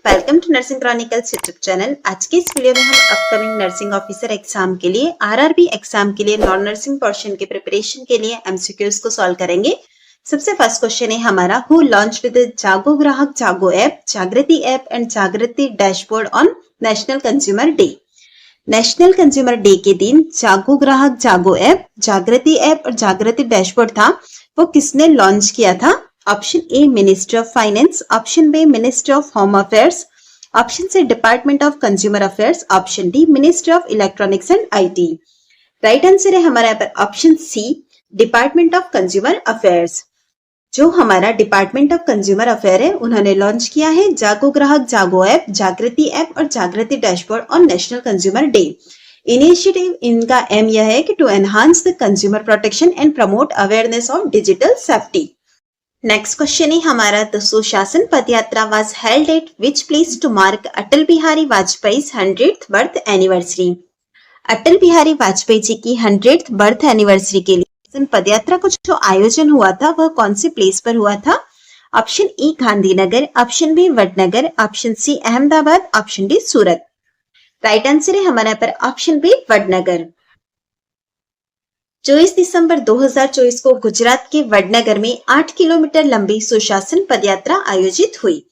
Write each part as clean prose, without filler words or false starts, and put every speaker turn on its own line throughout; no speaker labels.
Welcome to nursing chronicles YouTube channel. आज के इस वीडियो में हम अपकमिंग नर्सिंग ऑफिसर एग्जाम के लिए आरआरबी एग्जाम के लिए नॉन नर्सिंग पोर्शन के प्रिपरेशन के लिए एमसीक्यूज को सॉल्व करेंगे। सबसे फर्स्ट क्वेश्चन है हमारा, हु लॉन्च्ड द जागो ग्राहक जागो ऐप, जागृति ऐप एंड जागृति dashboard on national consumer day. National consumer day के दिन जागो ग्राहक जागो ऐप, जागृति ऐप और जागृति डैशबोर्ड था, वो किसने लॉन्च किया था? Option A ministry of finance, option B ministry of home affairs, option C department of consumer affairs, option D ministry of electronics and IT. Right answer है हमारा यहाँ पर option C department of consumer affairs. जो हमारा department of consumer affair है उन्होंने launch किया है जागो ग्राहक जागो ऐप, जागृति ऐप और Jagriti dashboard on national consumer day. Initiative इनका एम यह है कि to enhance the consumer protection and promote awareness of digital safety. Next question है हमारा, the Sushasan Padyatra was held at which place to mark Atal Bihari Vajpayee 100th birth anniversary. Atal Bihari Vajpayee ji की 100th birth anniversary के लिए पदयात्रा का जो आयोजन हुआ था वह कौन सी प्लेस पर हुआ था? Option A Gandhinagar, option B Vadnagar, option C Ahmedabad, option D Surat. Right answer है हमारे यहाँ पर ऑप्शन बी वडनगर। 24 दिसंबर 2024 को गुजरात के वडनगर में 8 किलोमीटर लंबी सुशासन पदयात्रा आयोजित हुई।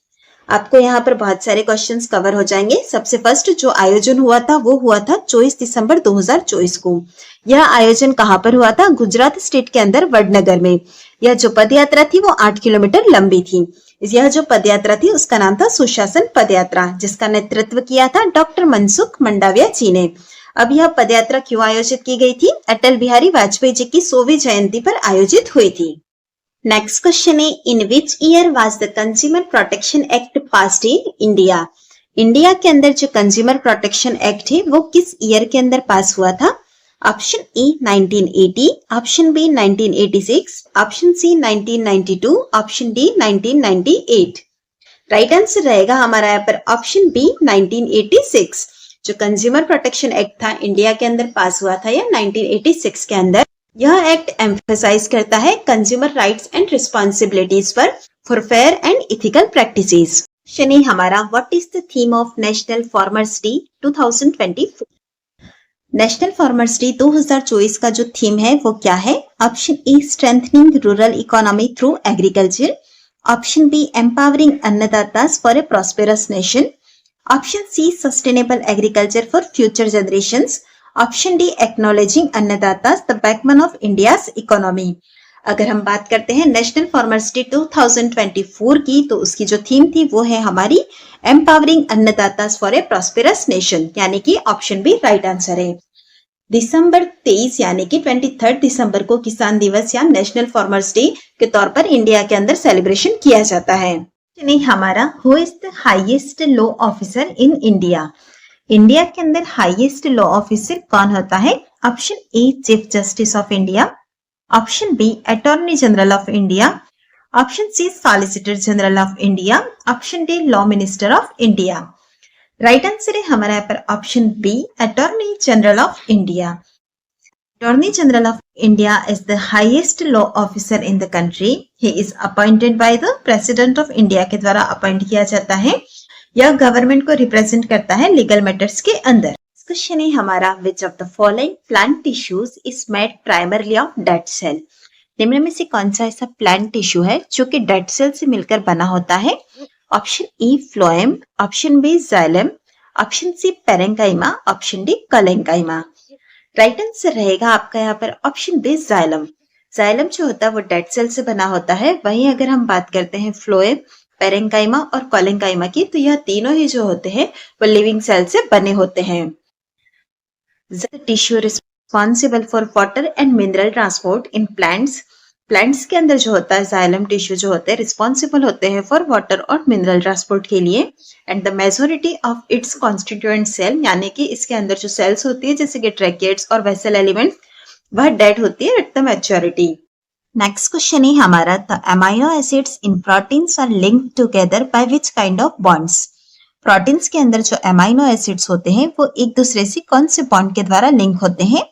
आपको यहाँ पर बहुत सारे क्वेश्चंस कवर हो जाएंगे। सबसे फर्स्ट जो आयोजन हुआ था वो हुआ था 24 दिसंबर 2024 को। यह आयोजन कहाँ पर हुआ था? गुजरात स्टेट के अंदर वडनगर में। यह जो पदयात्रा थी वो 8 किलोमीटर लंबी थी। यह जो पदयात्रा थी उसका नाम था सुशासन पदयात्रा, जिसका नेतृत्व किया था डॉक्टर मनसुख मंडाविया जी ने। अब यह पदयात्रा क्यों आयोजित की गई थी? अटल बिहारी वाजपेयी जी की 100वीं जयंती पर आयोजित हुई थी। नेक्स्ट क्वेश्चन है, in which year was the consumer protection act passed in India. India के अंदर जो कंज्यूमर प्रोटेक्शन एक्ट है वो किस ईयर के अंदर पास हुआ था? Option A 1980, option B 1986, option C 1992, option D 1998। Right answer रहेगा हमारा यहाँ पर ऑप्शन बी 1986। जो कंज्यूमर प्रोटेक्शन एक्ट था इंडिया के अंदर पास हुआ था या 1986 के अंदर। यह एक्ट एम्फसाइज करता है कंज्यूमर राइट्स एंड रिस्पॉन्सिबिलिटीज पर for fair and ethical practices. Question है हमारा, what is the theme of national farmers day 2024। National farmers day 2024 का जो थीम है वो क्या है? Option A strengthening rural economy through agriculture, option B empowering annadatas for a prosperous nation, option C sustainable agriculture for future generations, option D acknowledging annadatas the backbone of India's economy. अगर हम बात करते हैं नेशनल फार्मर्स डे 2024 की तो उसकी जो theme थी वो है हमारी empowering annadatas for a prosperous nation, यानी कि ऑप्शन बी राइट आंसर है। दिसंबर 23 यानी कि 23 दिसंबर को किसान दिवस या नेशनल फार्मर्स डे के तौर पर इंडिया के अंदर सेलिब्रेशन किया जाता है। हमारा, who is the highest law officer in India. India के अंदर हाईएस्ट लॉ ऑफिसर कौन होता है? Option A chief justice of India, option B attorney general of India, option C solicitor general of India, option D law minister of India. Right answer है हमारा यहाँ पर option B attorney general of India. Attorney General of India is the highest law officer in the country. He is appointed by the President of India के द्वारा appoint किया जाता है। यह गवर्नमेंट को रिप्रेजेंट करता है लीगल मैटर्स के अंदर। क्वेश्चन है हमारा, which of the following plant tissues is made primarily of dead cell। निम्न में से कौन सा ऐसा प्लांट टिश्यू है जो कि डेड सेल से मिलकर बना होता है? Option A phloem, option B xylem, option C parenchyma, option D collenchyma. Right answer रहेगा आपका यहाँ पर ऑप्शन बी जाइलम। जाइलम जो होता है वो डेड सेल से बना होता है। वहीं अगर हम बात करते हैं फ्लोएम, पेरेंकाइमा और कोलेंकाइमा की, तो यह तीनों ही जो होते हैं वो लिविंग सेल से बने होते हैं। Tissue responsible for water and mineral transport in plants. Plants के अंदर जो होता है जाइलम टिश्यू जो होते हैं रिस्पॉन्सिबल होते हैं फॉर वाटर और मिनरल ट्रांसपोर्ट के लिए। And the majority of its constituent cell, यानी कि इसके अंदर जो सेल्स होती है जैसे कि ट्रैकेट्स और वेसल एलिमेंट्स, वह डेड होती है at the maturity. Next question है हमारा, the amino acids in proteins are linked together by which kind of bonds. Proteins के अंदर जो अमाइनो एसिड्स होते हैं वो एक दूसरे से कौन से बॉन्ड के द्वारा लिंक होते हैं?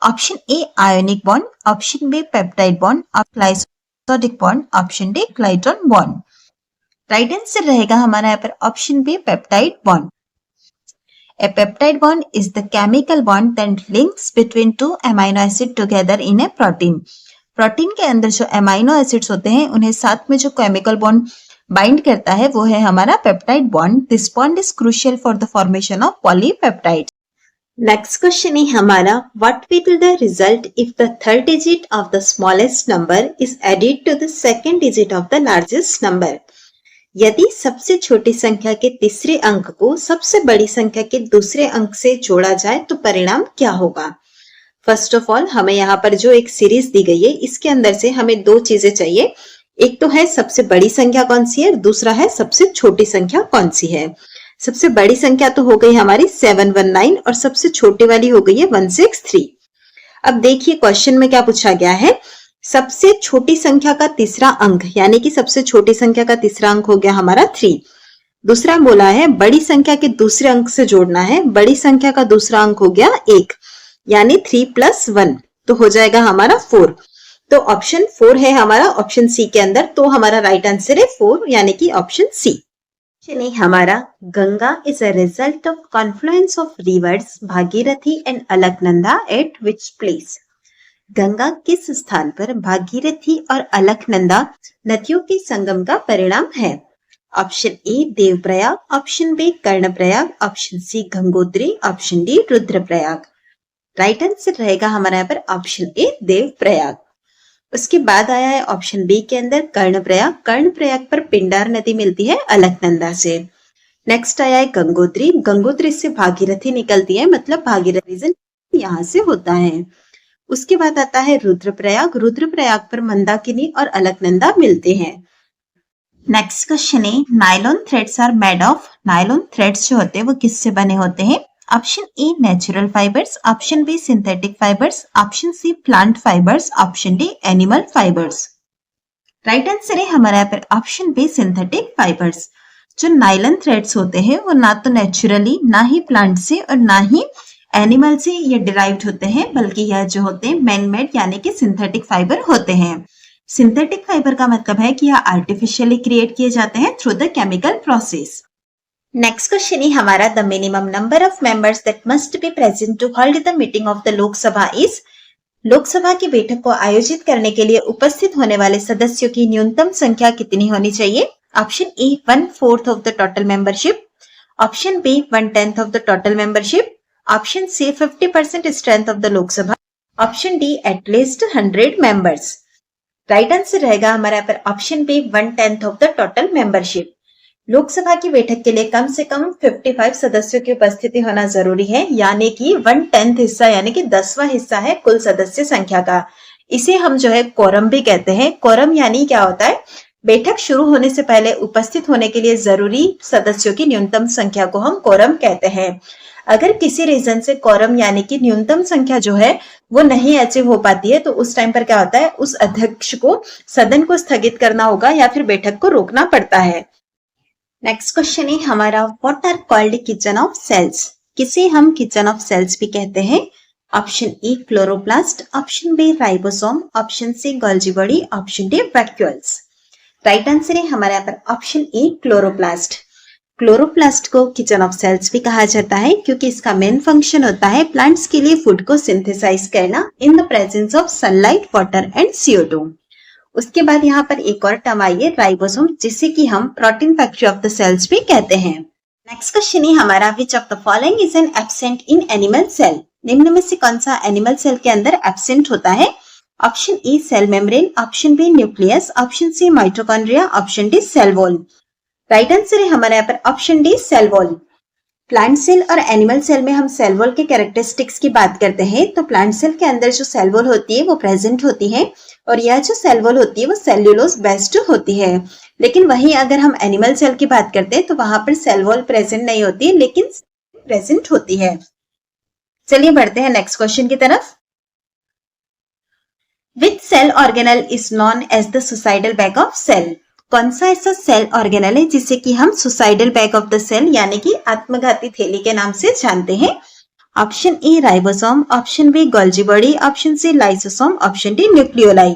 Option A ionic bond, option B peptide bond, glycolic bond, option D ग्लाइटोन बॉन्ड। राइट आंसर रहेगा हमारा यहाँ पर option B, peptide bond. A peptide bond is the chemical bond that links between two amino acid together in a protein. Protein के अंदर जो amino acids होते हैं उन्हें साथ में जो केमिकल बॉन्ड बाइंड करता है वो है हमारा peptide bond. This bond is crucial for the formation of polypeptide. Next question है हमारा, what will the result if the third digit of the smallest number is added to the second digit of the largest number. यदि सबसे छोटी संख्या के तीसरे अंक को सबसे बड़ी संख्या के दूसरे अंक से जोड़ा जाए तो परिणाम क्या होगा। फर्स्ट ऑफ ऑल हमें यहाँ पर जो एक सीरीज दी गई है इसके अंदर से हमें दो चीजें चाहिए। एक तो है सबसे बड़ी संख्या कौन सी है, दूसरा है सबसे छोटी संख्या कौन सी है। सबसे बड़ी संख्या तो हो गई हमारी 719 और सबसे छोटी वाली हो गई है 163। अब देखिए क्वेश्चन में क्या पूछा गया है, सबसे छोटी संख्या का तीसरा अंक यानी कि सबसे छोटी संख्या का तीसरा अंक हो गया हमारा 3। दूसरा बोला है बड़ी संख्या के दूसरे अंक से जोड़ना है, बड़ी संख्या का दूसरा अंक हो गया 1 यानी 3 + 1 तो हो जाएगा हमारा 4। तो ऑप्शन 4 है हमारा ऑप्शन सी के अंदर, तो हमारा राइट आंसर है 4 यानी कि ऑप्शन सी। नहीं हमारा, Ganga is a result of confluence of rivers Bhagirathi and Alaknanda at which place. Ganga किस स्थान पर भागीरथी और अलकनंदा नदियों के संगम का परिणाम है। Option A Devprayag, option B Karnaprayag, option C Gangotri, option D Rudraprayag. Right answer रहेगा हमारा यहाँ पर ऑप्शन ए देवप्रयाग। उसके बाद आया है ऑप्शन बी के अंदर कर्णप्रयाग। कर्णप्रयाग पर पिंडार नदी मिलती है अलकनंदा से। नेक्स्ट आया है गंगोत्री, गंगोत्री से भागीरथी निकलती है, मतलब भागीरथी रीजन यहाँ से होता है। उसके बाद आता है रुद्रप्रयाग, रुद्रप्रयाग पर मंदाकिनी और अलकनंदा मिलते हैं। नेक्स्ट क्वेश्चन है, nylon threads are made of. Nylon threads जो होते हैं वो किससे बने होते हैं। Option A natural fibres, option B synthetic fibres, option C plant fibres, option D animal fibres. Right answer है हमारा यहाँ पर ऑप्शन बी सिंथेटिक फाइबर्स। जो नायलॉन थ्रेड्स होते हैं वो ना तो नेचुरली, ना ही प्लांट से और ना ही एनिमल से ये डिराइव्ड होते हैं, बल्कि यह जो होते हैं मैन मेड यानी कि सिंथेटिक फाइबर होते हैं। सिंथेटिक फाइबर का मतलब है कि यह आर्टिफिशियली क्रिएट किए जाते हैं through the chemical process. Next question है हमारा, the minimum number of members that must be present to hold the meeting of the Lok Sabha is. Lok Sabha की बैठक को आयोजित करने के लिए उपस्थित होने वाले सदस्यों की न्यूनतम संख्या कितनी होनी चाहिए। Option A 1/4 of the total membership, option B 1/10 of the total membership, option C 50% strength of the Lok Sabha, option D at least 100 members. Right answer रहेगा हमारा यहाँ पर option B 1/10 of the total membership. Lok Sabha की बैठक के लिए कम से कम 55 सदस्यों की उपस्थिति होना जरूरी है, यानी कि 1/10 हिस्सा यानी कि 10वां हिस्सा है कुल सदस्य संख्या का। इसे हम जो है कोरम भी कहते हैं। कोरम यानी क्या होता है, बैठक शुरू होने से पहले उपस्थित होने के लिए जरूरी सदस्यों की न्यूनतम संख्या को हम कोरम कहते हैं। अगर किसी रीजन से कोरम यानी कि न्यूनतम संख्या जो है वो नहीं अचीव हो पाती है तो उस टाइम पर क्या होता है, उस अध्यक्ष को सदन को स्थगित करना होगा या फिर बैठक को रोकना पड़ता है। नेक्स्ट क्वेश्चन है हमारा, what are called kitchen of cells. किसे हम किचन ऑफ सेल्स भी कहते हैं। Option A chloroplast, option B ribosome, option C Golgi body, option D vacuoles. Right answer है हमारे यहाँ पर ऑप्शन ए क्लोरोप्लास्ट। क्लोरोप्लास्ट को किचन ऑफ सेल्स भी कहा जाता है क्योंकि इसका मेन फंक्शन होता है प्लांट्स के लिए फूड को सिंथेसाइज करना in the presence of sunlight, water and CO2। उसके बाद यहाँ पर एक और टर्म आई है राइबोसोम, जिसे कि हम protein factory of the cells भी कहते हैं। नेक्स्ट क्वेश्चन है हमारा, which of the following is an absent in animal cell. निम्न में से कौन सा एनिमल सेल के अंदर एब्सेंट होता है। Option A cell membrane, option B nucleus, option C mitochondria, option D cell wall. Right answer है हमारे यहाँ पर option D cell wall. Plant cell और एनिमल सेल में हम सेल वॉल के कैरेक्टरिस्टिक्स की बात करते हैं तो प्लांट सेल के अंदर जो सेल वॉल होती है वो प्रेजेंट होती है और यह जो सेल वॉल होती है वो सेल्यूलोज बेस्ड होती है। लेकिन वहीं अगर हम एनिमल सेल की बात करते हैं तो वहां पर सेल वॉल प्रेजेंट नहीं होती है लेकिन प्रेजेंट होती है। चलिए बढ़ते हैं नेक्स्ट क्वेश्चन की तरफ। Which cell organelle is known as the suicidal bag of cell. कौन सा ऐसा सेल ऑर्गेनल है जिसे कि हम suicidal bag of the cell यानी कि आत्मघाती थैली के नाम से जानते हैं। Option A ribosome, option B Golgi body, option C lysosome, option D nucleoli.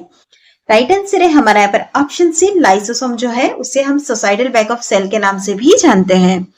Right answer है हमारा यहाँ पर ऑप्शन सी, लाइसोसोम जो है उसे हम सोसाइटल बैग ऑफ सेल के नाम से भी जानते हैं।